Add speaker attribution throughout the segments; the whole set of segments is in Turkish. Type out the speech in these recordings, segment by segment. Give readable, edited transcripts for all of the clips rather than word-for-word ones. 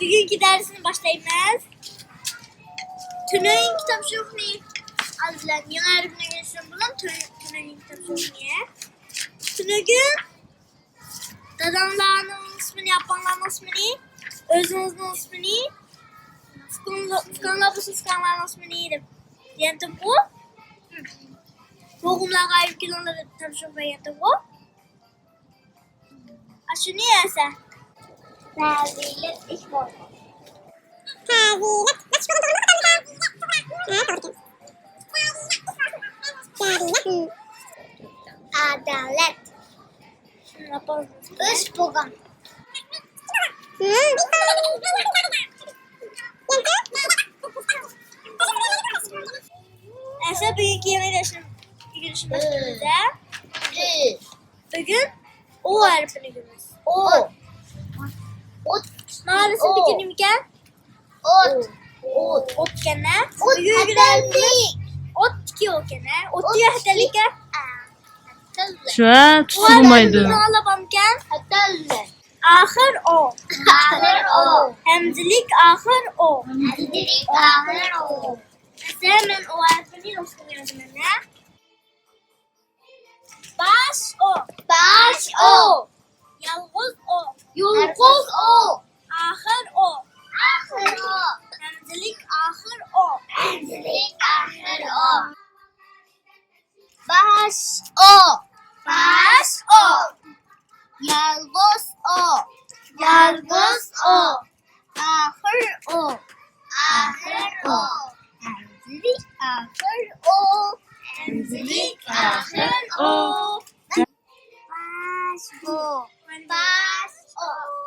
Speaker 1: Bugünkü dersini başlayacağız. Tünay'ın kitap şohni azlan yana arifine geçtim bulan Tünay'ın kitap şohniye. Tünay'ın dadamlarının ismini, yapanların ismini, özünüzün ismini, sıkanların ismini yedim bu. Boğumlar gayet kilonları kitap şohni yedim bu. Aşını yerse. Terbiyelik iş var. Terbiyelik. Adalet. Şunu yapalım. Üç program. Neyse bugünkü yemeği görüşüm başımızda. Bugün O harfini görürüz. O. Ot. Maalesef bir günüm gel. Ot. Ot gene. Ot hadelik. Ot ki o gene. Ot ya hadelik.
Speaker 2: Şu an tutulmaydı.
Speaker 1: Ağlabam gel. Hadelik. Ahır o. Ahır o. Hemzilik ahır o. Hemzilik ahır o. Mesela ben o harfini nasıl yazdım ne? Baş o. Baş o. Yalğız o. Yalğız o. Ahır o. Ahır o. Hemzilik ahır o. Hemzilik ahır o. Baş o. Baş o. Yalğız o. Yalğız o. Ahır o. Ahır o. Hemzilik ahır o. Hemzilik ahır o. Baş o. Baş o.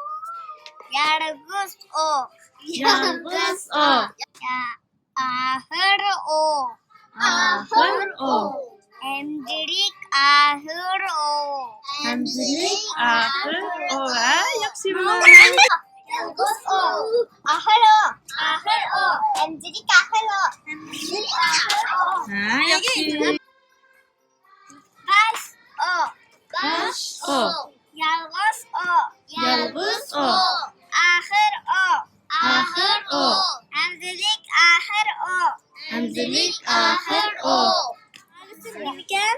Speaker 1: Yalğız o.
Speaker 2: Yalğız o.
Speaker 1: Ahır o.
Speaker 2: Ahır o.
Speaker 1: Hemzilik ahır o.
Speaker 2: Hemzilik ahır o. Yaxşı bu.
Speaker 1: Yalğız o. Ahır o. Ahır o. Hemzilik ahır o. Hemzilik ahır o.
Speaker 2: Yaxşı.
Speaker 1: Baş o.
Speaker 2: Baş o.
Speaker 1: Yalğız o.
Speaker 2: Yalğız o.
Speaker 1: Ahır o.
Speaker 2: Ahır o.
Speaker 1: Hemzilik ahır o.
Speaker 2: Hemzilik ahır o.
Speaker 1: Simliken.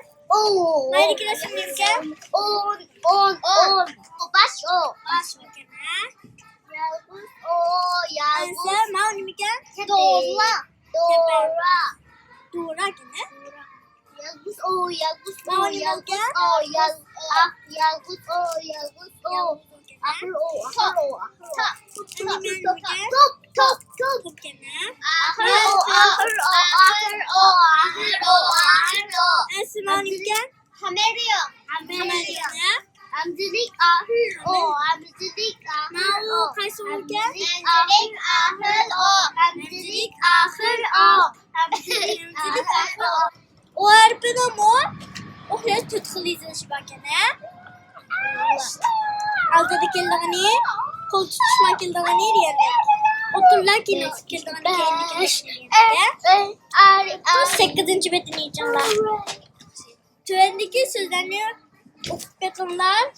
Speaker 1: Haydi kira simliken. On. Baş o. Baş o kena. Yalğız o. Yalğız. Sen mal nimiken? Doğra. Doğra. Doğra kena. Yalğız o. Yalğız o. Yalğız o. Yalğız o. Yalğız o. Ahır o. Ahır o. Top kena. Ahır o. Ahır o. Ahır o. Ahır o. Ahır o. Esma nimiken? Hameriyo. Hameriyo. Hemzilik ahır o. Hemzilik ahır o. Hemzilik ahır o. Hemzilik ahır o. Hemzilik ahır o. O harfin o mu? O biraz tutkuluydu şu bakene. Altadaki keldağını, kol tutuşma keldağını diyelim. Oturlar ki nasıl keldağını kendi kendine. Bu 8. betini yiyeceğim ben. Törendeki sözlerini okup yakınlar.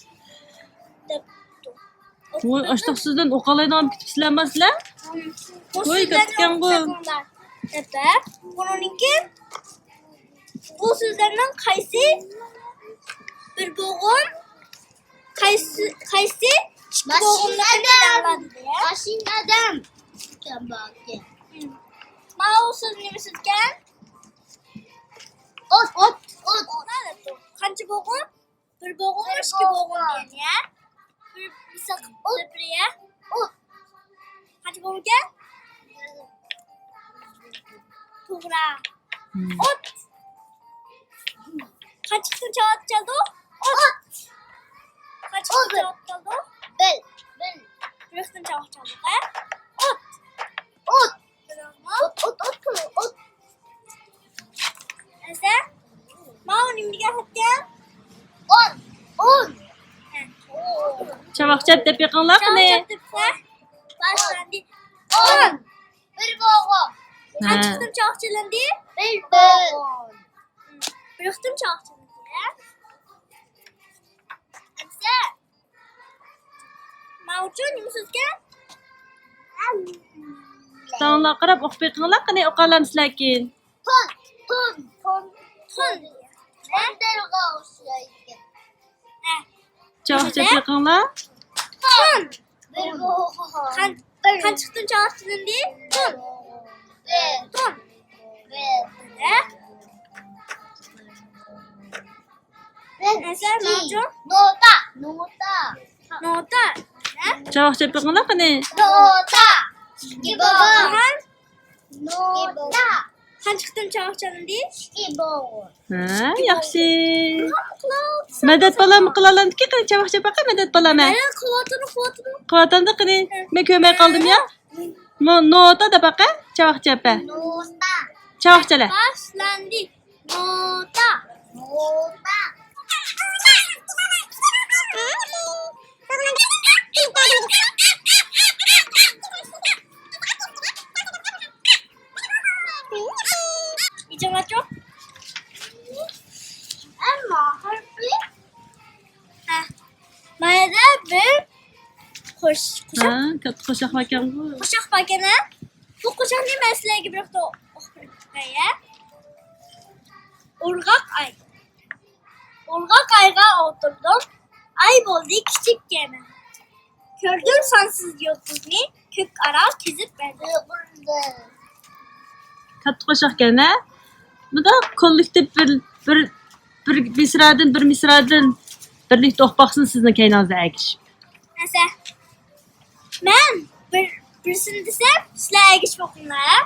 Speaker 2: Bu açtıq sizden okalaydan bitip silemezler. Koy katken bu.
Speaker 1: Bununki bu sözlerden kaysi bir boğum kaysi çıkı boğumlarını diye.
Speaker 3: Başın adam. Sen bakın.
Speaker 1: Ma o söz ne misizken?
Speaker 3: Ot.
Speaker 1: Nerede bu? Kancı boğum? Bir boğummuş ki boğum diyen ya. Bir misak depreye. Kancı boğum gel? Tuğra. Ot. Kaç kişi çağat çaldı? Ot. Kaç kişi çağat çaldı?
Speaker 3: Bel.
Speaker 1: Bıraktın çağat çaldı. Ot.
Speaker 3: Ot.
Speaker 1: Neyse. Mau nimdiga hatken?
Speaker 3: On.
Speaker 2: Çavakçap dep yakınlar ne?
Speaker 1: Başlandı.
Speaker 3: On. Bir boğum.
Speaker 1: Kaç kişi çağat çalındı?
Speaker 3: Bir boğum.
Speaker 1: Bıraktım çağat çalındı. Neyse. Maucu nimisizken?
Speaker 2: Putanla qarab o'qib beqinglar, qani o'qalam sizlarkin.
Speaker 3: Ton. Terga o'xshaydi.
Speaker 2: Chavoqcha beqinglar.
Speaker 3: Bir bo'g'o.
Speaker 1: Qanchiqdan chavoqchidan deydi? Ton. Nasa mavju?
Speaker 3: Nota.
Speaker 1: Nota.
Speaker 2: Chavoqcha beqinglar, qani.
Speaker 3: Nota.
Speaker 1: Burhan
Speaker 3: Nota.
Speaker 1: qanchiqdan chavoqchidan deydi?
Speaker 2: Ha, yaxshi. Madad balam qilalandiki, qani chavoqcha baqa madad balama.
Speaker 1: Mana quvvatini.
Speaker 2: Quvvatanda qani. Men ko'may qoldim ya. Nota da baqa, chavoqcha apa.
Speaker 3: Nota.
Speaker 2: Chavoqchalar.
Speaker 1: Boshlandi. Nota. İcabatu?
Speaker 3: Ama harfi
Speaker 1: Mana bir qo'shiq
Speaker 2: Ha, katta qo'shiq ekan bu.
Speaker 1: qo'shiq bor ekan. Bu qo'shiqni men sizlarga bir hafta o'qib berayman. Urg'oq ayga o'tirdim. Ay bo'ldi kichik kema. Ko'rdim sonsiz yulduzni, ko'k aro kezib berdi.
Speaker 2: Katta qo'shiq ekan, ha? Bunda kollektiv bir misradan birlikda o'qmoqsin sizni kaynozda agish.
Speaker 1: Nasa. Men birisini desam, sizlar agish o'qinglar.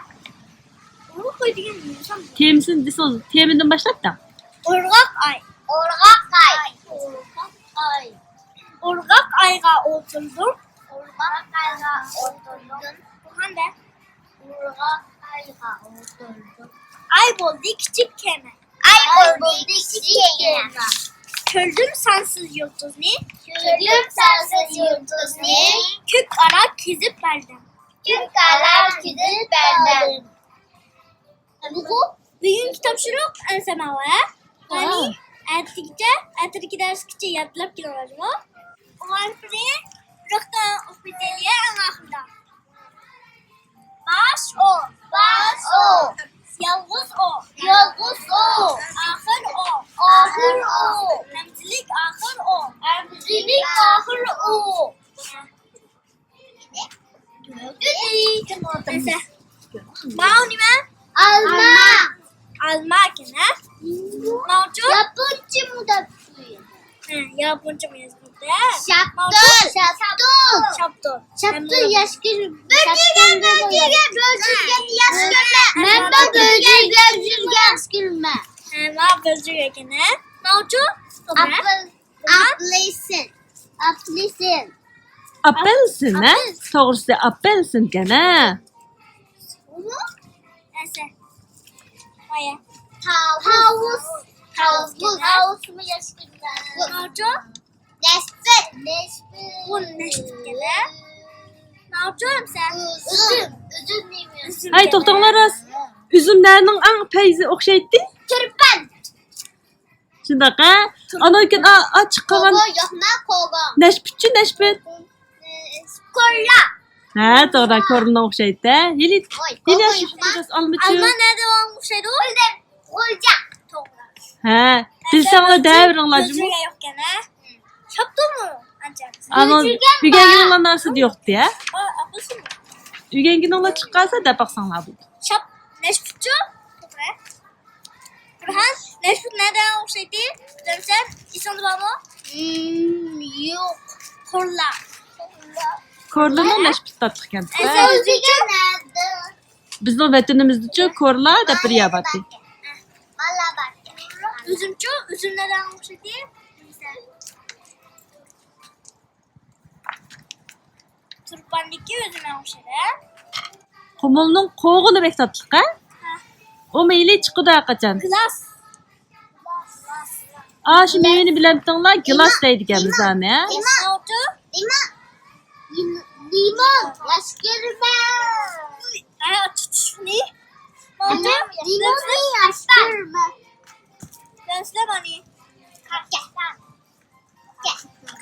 Speaker 1: Uni qo'ydigan inson.
Speaker 2: Temsin desin, temidan boshlab da.
Speaker 1: Urg'oq ay. Urg'oq ayga o'tirdim. Qanda ay bo'ldi kichik kema. Ko'rdim sonsiz yulduzni, ko'k aro kezib berdim. Bugungi topshiriq ansamava. Qani ertaga darsgacha yodlab kelaveramiz. Ularni raqta o'qitiliya alohida. Bash o. Yolg'iz o. Oxir o. Ramzilik oxir o. Nasa. Mau nima? Alma kana? Mavju?
Speaker 3: Yaponca mı da tutuyor?
Speaker 1: Yaponcha mı yazıldı?
Speaker 3: Şaptı yaş görür. Bölgeden yaş görme. Ben de bölgeden yaş görme.
Speaker 1: Ma bölüyor kana? Mavju?
Speaker 3: Aplesin.
Speaker 2: Appelsin, ha? To'g'risi appelsin ekan, ha?
Speaker 1: Nasa. Maya.
Speaker 3: Tavus mu yaş görme?
Speaker 1: Mavju?
Speaker 3: Nespet.
Speaker 1: Bu neştik kana? Mavju sen?
Speaker 3: Üzüm demiyorum.
Speaker 2: Hay to'xtanglar rost. Üzümlarning ang payzi o'xshaydi.
Speaker 3: Türpan.
Speaker 2: Shunaqa. Ana kun ochiq qolgan
Speaker 3: Kogo.
Speaker 2: nashpitchi nashpit.
Speaker 3: Kolla.
Speaker 2: Ha, to'g'ri ko'ringan o'xshaydi. Yili yosh olmichi.
Speaker 1: Alman nerede olmuş şeydi o?
Speaker 3: Olacak.
Speaker 2: Ha, bilsanglar davringlar.
Speaker 1: Bölüyor yok kana? Şaptı mı? Ancak.
Speaker 2: Ana uygangininglar narsada yo'qdi, ha?
Speaker 1: Apılsın mı?
Speaker 2: Uygangininglar chiqqansa dapaqsanglar bu.
Speaker 1: Şap. Neşputçu? Burhan, Neşput nereden olsaydı? Dönsen, İsa'nın babamı?
Speaker 3: Yok.
Speaker 1: Korla.
Speaker 2: Ko'rlining nashpit tatliq ekan.
Speaker 3: Özüge nerede?
Speaker 2: Bizning vatanimizda ko'rla deb bir yabati.
Speaker 3: Valla bak.
Speaker 1: Üzümçü, üzüm nereden olsaydı? Turpandaki üzümden olsaydı.
Speaker 2: Qumulning qo'g'ini bek tatliq, ha? O meyli chiqdi qachon.
Speaker 1: Glas.
Speaker 2: Shu mevani bilamdinglar, gilos deydigan bizani, ha?
Speaker 1: Ne oldu?
Speaker 3: Limon. Yaş görme.
Speaker 1: Ne? Ne oldu?
Speaker 3: Limon yaş görme.
Speaker 1: Dönsle bani.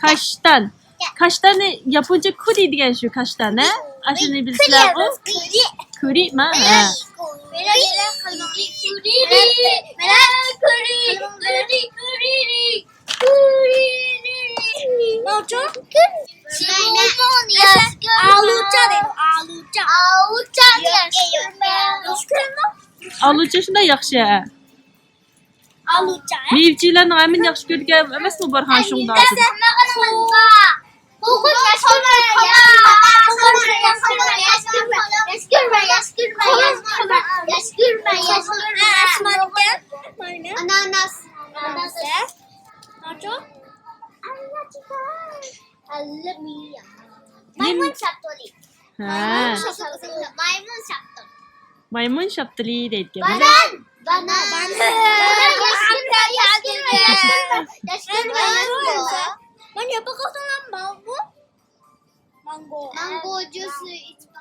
Speaker 2: Kashtan. Kashtani yaponcha ku deydigan shu kashtani. Aşını bilsizler bu. Kuri mi? Ha. Aluca şunda yaxşı. Mevcilerin emin yaxşı görgen emas mı Barhan şunda?
Speaker 3: Ananas. Maymun şaptoli.
Speaker 2: Ha.
Speaker 3: Maymun şaptoli.
Speaker 2: Maymun şaptılı deydi.
Speaker 3: Banan. Mango juice içme.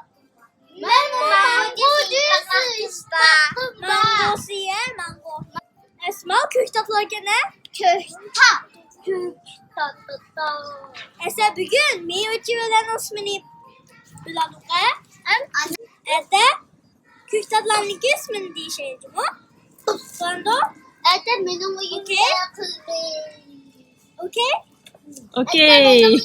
Speaker 1: Esma kök tatlılarken ne? Esa bugün meyve çivilerin ismini biladık. Ede kök tatlıların ismini diyeceğim. Sonra okey?
Speaker 2: Okey.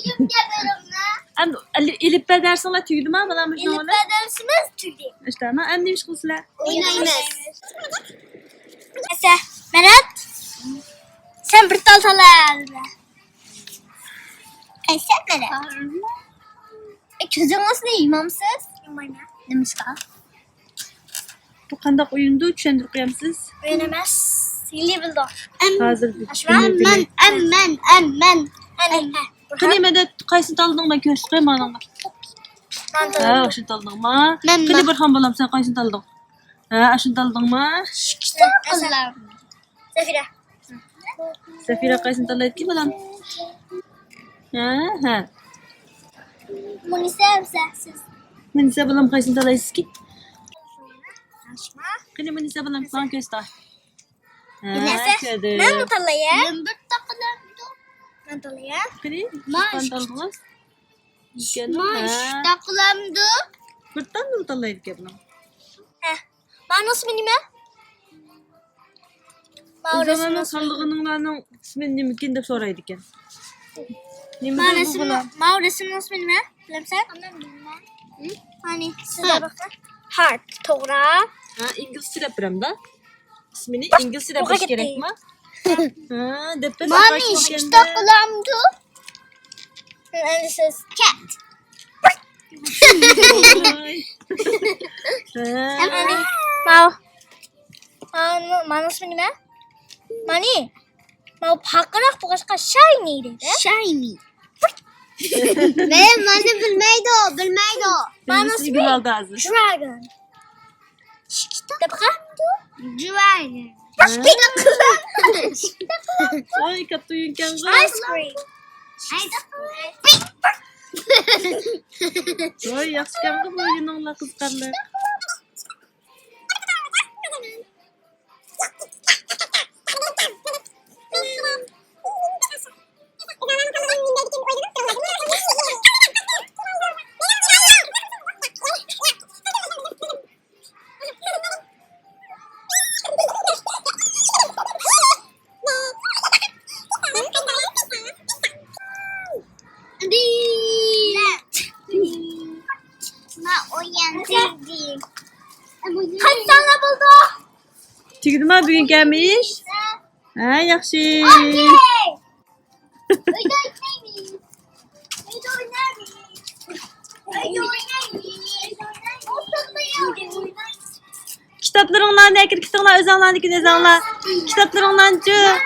Speaker 2: Am ilip bedersinler tüydü mü balam şunu
Speaker 1: İlip
Speaker 2: onu?
Speaker 1: edersiniz tüydü.
Speaker 2: İşte ama am demiş kızlar.
Speaker 1: Esa Berat sen bir tal talar. Sen Berat. Kızım nasıl imamsız? Demiş ka?
Speaker 2: Bu kandak oyundu düşendir kıyamsız.
Speaker 1: Öğrenemez. Sili bildi.
Speaker 2: Hazır.
Speaker 3: Emmen.
Speaker 2: Kini medet kaysın taldın ben köşk koyma ananga. Ha aşın taldın mı? Kini Barhan balam sen kaysın taldın. Ha aşın taldın mı?
Speaker 1: Zafira.
Speaker 2: Safira kaysın taldın ki balam. Ha.
Speaker 1: Munisa siz.
Speaker 2: Menisa balam kaysın taldın ki.
Speaker 1: Aşma.
Speaker 2: Kini menisa balam falan köşk.
Speaker 1: Neyse.
Speaker 2: Ködü.
Speaker 1: Ben mutalaya.
Speaker 3: Lembut takılamdı.
Speaker 1: Mutalaya.
Speaker 2: Kini
Speaker 3: Maş.
Speaker 2: taldın.
Speaker 3: Maş takılamdı.
Speaker 2: Bertan mı taldın ki balam?
Speaker 1: Manus minime?
Speaker 2: O zamanın sallığının ismini mümkün de soraydı ki.
Speaker 1: Maures'in minime? Bilem sen? Hani size bakın. Heart. Tora.
Speaker 2: Ha İngilizce yapıyorum da. İsmini İngilizce de baş gerek mi? Ha depes
Speaker 3: Mamiş takılamdı.
Speaker 1: And this is cat. Hani Manus minime? Mani. Mau bakarak bukan shiny dedi.
Speaker 3: Shiny. Benim bana bilmeydi o.
Speaker 2: Manus bir aldı ağzı.
Speaker 1: Dragon. Dabka?
Speaker 3: Dragon.
Speaker 2: Ay katuyun kan.
Speaker 1: Ice cream.
Speaker 2: Ay yaxşı kan bu oyununla kızkarlı.
Speaker 1: Kaç tane buldu?
Speaker 2: Çıktı mı bugün gelmiş? Ha yaxşı. Kitaplarından ne kir kitaplar özanlarındaki nezanlar. Kitaplarından cı.